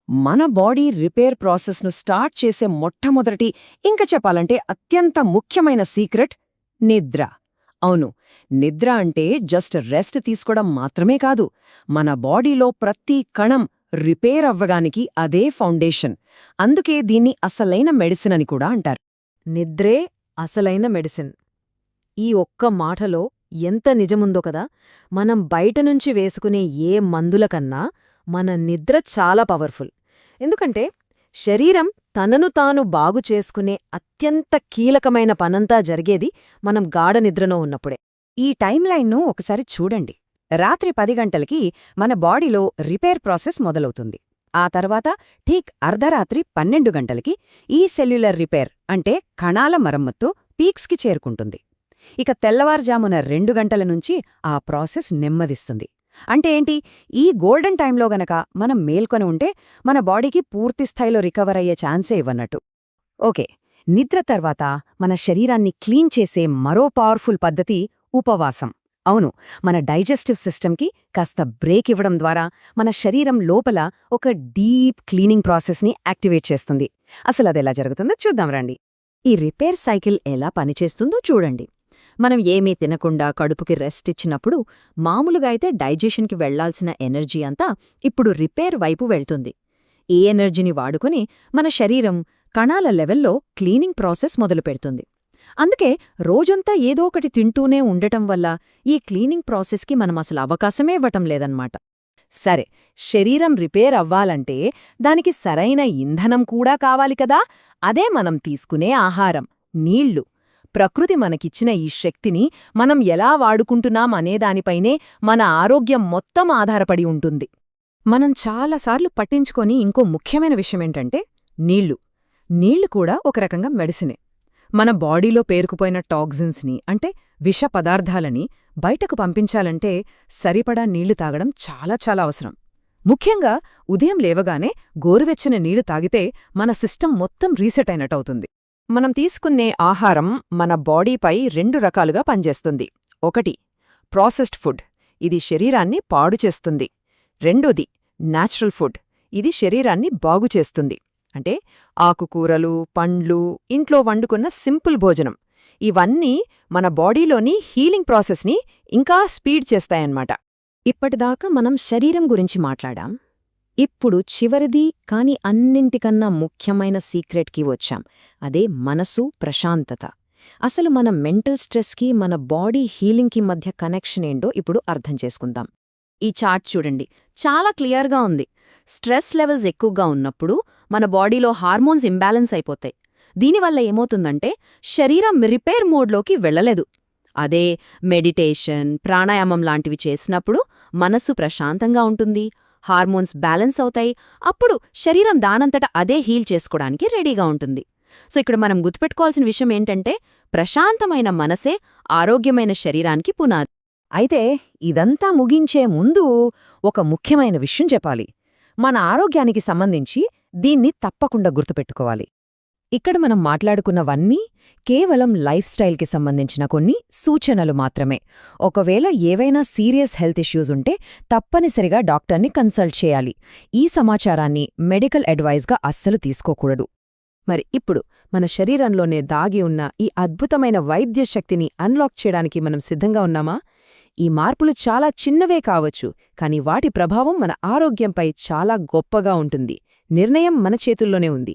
మన body repair ప్రాసెస్ను start చేసే మొట్టమొదటి ఇంక చెప్పాలంటే అత్యంత ముఖ్యమైన సీక్రెట్ నిద్ర. అవును, నిద్ర అంటే జస్ట్ రెస్ట్ తీసుకోవడం మాత్రమే కాదు, మన బాడీలో ప్రతి కణం రిపేర్ అవ్వగానికి అదే ఫౌండేషన్. అందుకే దీన్ని అసలైన మెడిసిన్ అని కూడా అంటారు. నిద్రే అసలైన మెడిసిన్. ఈ ఒక్క మాటలో ఎంత నిజముందో కదా. మనం బయటనుంచి వేసుకునే ఏ మందులకన్నా మన నిద్ర చాలా పవర్ఫుల్. ఎందుకంటే శరీరం తనను తాను బాగు చేసుకునే అత్యంత కీలకమైన పనంతా జరిగేది మనం గాఢ నిద్రలో ఉన్నప్పుడే. ఈ టైం లైన్ను ఒకసారి చూడండి. రాత్రి 10 గంటలకి మన బాడీలో రిపేర్ ప్రాసెస్ మొదలవుతుంది. ఆ తర్వాత ఠీక్ అర్ధరాత్రి 12 గంటలకి ఈ సెల్యులర్ రిపేర్ అంటే కణాల మరమ్మత్తు పీక్స్కి చేరుకుంటుంది. ఇక తెల్లవారుజామున 2 గంటల నుంచి ఆ ప్రాసెస్ నెమ్మదిస్తుంది. అంటే ఏంటి, ఈ గోల్డెన్ టైంలో గనక మనం మేల్కొని ఉంటే మన బాడీకి పూర్తిస్థాయిలో రికవర్ అయ్యే ఛాన్సే ఇవ్వన్నట్టు. ఓకే, నిద్ర తర్వాత మన శరీరాన్ని క్లీన్ చేసే మరో పవర్ఫుల్ పద్ధతి ఉపవాసం. అవును, మన డైజెస్టివ్ సిస్టమ్కి కాస్త బ్రేక్ ఇవ్వడం ద్వారా మన శరీరం లోపల ఒక డీప్ క్లీనింగ్ ప్రాసెస్ని యాక్టివేట్ చేస్తుంది. అసలు అదెలా జరుగుతుందో చూద్దాం రండి. ఈ రిపేర్ సైకిల్ ఎలా పనిచేస్తుందో చూడండి. మనం ఏమీ తినకుండా కడుపుకి రెస్ట్ ఇచ్చినప్పుడు మామూలుగా అయితే డైజెషన్కి వెళ్లాల్సిన ఎనర్జీ అంతా ఇప్పుడు రిపేర్ వైపు వెళ్తుంది. ఈ ఎనర్జీని వాడుకుని మన శరీరం కణాల లెవెల్లో క్లీనింగ్ ప్రాసెస్ మొదలుపెడుతుంది. అందుకే రోజంతా ఏదో ఒకటి తింటూనే ఉండటం వల్ల ఈ క్లీనింగ్ ప్రాసెస్కి మనం అసలు అవకాశమే ఇవ్వటం లేదన్నమాట. సరే, శరీరం రిపేర్ అవ్వాలంటే దానికి సరైన ఇంధనం కూడా కావాలి కదా. అదే మనం తీసుకునే ఆహారం, నీళ్లు. ప్రకృతి మనకిచ్చిన ఈ శక్తిని మనం ఎలా వాడుకుంటున్నాం అనేదానిపైనే మన ఆరోగ్యం మొత్తం ఆధారపడి ఉంటుంది. మనం చాలాసార్లు పట్టించుకొని ఇంకో ముఖ్యమైన విషయమేంటంటే నీళ్లు. నీళ్లు కూడా ఒక రకంగా మెడిసినే. మన బాడీలో పేరుకుపోయిన టాక్సిన్స్ని అంటే విష పదార్థాలని బయటకు పంపించాలంటే సరిపడా నీళ్లు తాగడం చాలా చాలా అవసరం. ముఖ్యంగా ఉదయం లేవగానే గోరువెచ్చని నీళ్లు తాగితే మన సిస్టమ్ మొత్తం రీసెట్ అయినట్టవుతుంది. మనం తీసుకునే ఆహారం మన బాడీపై 2 రకాలుగా పనిచేస్తుంది. ఒకటి ప్రాసెస్డ్ ఫుడ్, ఇది శరీరాన్ని పాడుచేస్తుంది. రెండోది న్యాచురల్ ఫుడ్, ఇది శరీరాన్ని బాగుచేస్తుంది. అంటే ఆకుకూరలు, పండ్లు, ఇంట్లో వండుకున్న సింపుల్ భోజనం. ఇవన్నీ మన బాడీలోని హీలింగ్ ప్రాసెస్ని ఇంకా స్పీడ్ చేస్తాయన్నమాట. ఇప్పటిదాకా మనం శరీరం గురించి మాట్లాడాం. ఇప్పుడు చివరిది కాని అన్నింటికన్నా ముఖ్యమైన సీక్రెట్కి వచ్చాం. అదే మనసు ప్రశాంతత. అసలు మన మెంటల్ స్ట్రెస్కి మన బాడీ హీలింగ్కి మధ్య కనెక్షన్ ఏంటో ఇప్పుడు అర్థం చేసుకుందాం. ఈ చార్ట్ చూడండి, చాలా క్లియర్గా ఉంది. స్ట్రెస్ లెవెల్స్ ఎక్కువగా ఉన్నప్పుడు మన బాడీలో హార్మోన్స్ ఇంబ్యాలెన్స్ అయిపోతాయి. దీనివల్ల ఏమవుతుందంటే శరీరం రిపేర్ మోడ్లోకి వెళ్ళలేదు. అదే మెడిటేషన్, ప్రాణాయామం లాంటివి చేసినప్పుడు మనసు ప్రశాంతంగా ఉంటుంది, హార్మోన్స్ బ్యాలెన్స్ అవుతాయి. అప్పుడు శరీరం దానంతట అదే హీల్ చేసుకోవడానికి రెడీగా ఉంటుంది. సో ఇక్కడ మనం గుర్తుపెట్టుకోవాల్సిన విషయం ఏంటంటే ప్రశాంతమైన మనసే ఆరోగ్యమైన శరీరానికి పునాది. అయితే ఇదంతా ముగించే ముందు ఒక ముఖ్యమైన విషయం చెప్పాలి. మన ఆరోగ్యానికి సంబంధించి దీన్ని తప్పకుండా గుర్తుపెట్టుకోవాలి. ఇక్కడ మనం మాట్లాడుకున్నవన్నీ కేవలం లైఫ్ స్టైల్కి సంబంధించిన కొన్ని సూచనలు మాత్రమే. ఒకవేళ ఏవైనా సీరియస్ హెల్త్ ఇష్యూస్ ఉంటే తప్పనిసరిగా డాక్టర్ని కన్సల్ట్ చేయాలి. ఈ సమాచారాన్ని మెడికల్ అడ్వైజ్గా అస్సలు తీసుకోకూడదు. మరి ఇప్పుడు మన శరీరంలోనే దాగి ఉన్న ఈ అద్భుతమైన వైద్య శక్తిని అన్లాక్ చేయడానికి మనం సిద్ధంగా ఉన్నామా? ఈ మార్పులు చాలా చిన్నవే కావచ్చు, కానీ వాటి ప్రభావం మన ఆరోగ్యంపై చాలా గొప్పగా ఉంటుంది. నిర్ణయం మన చేతుల్లోనే ఉంది.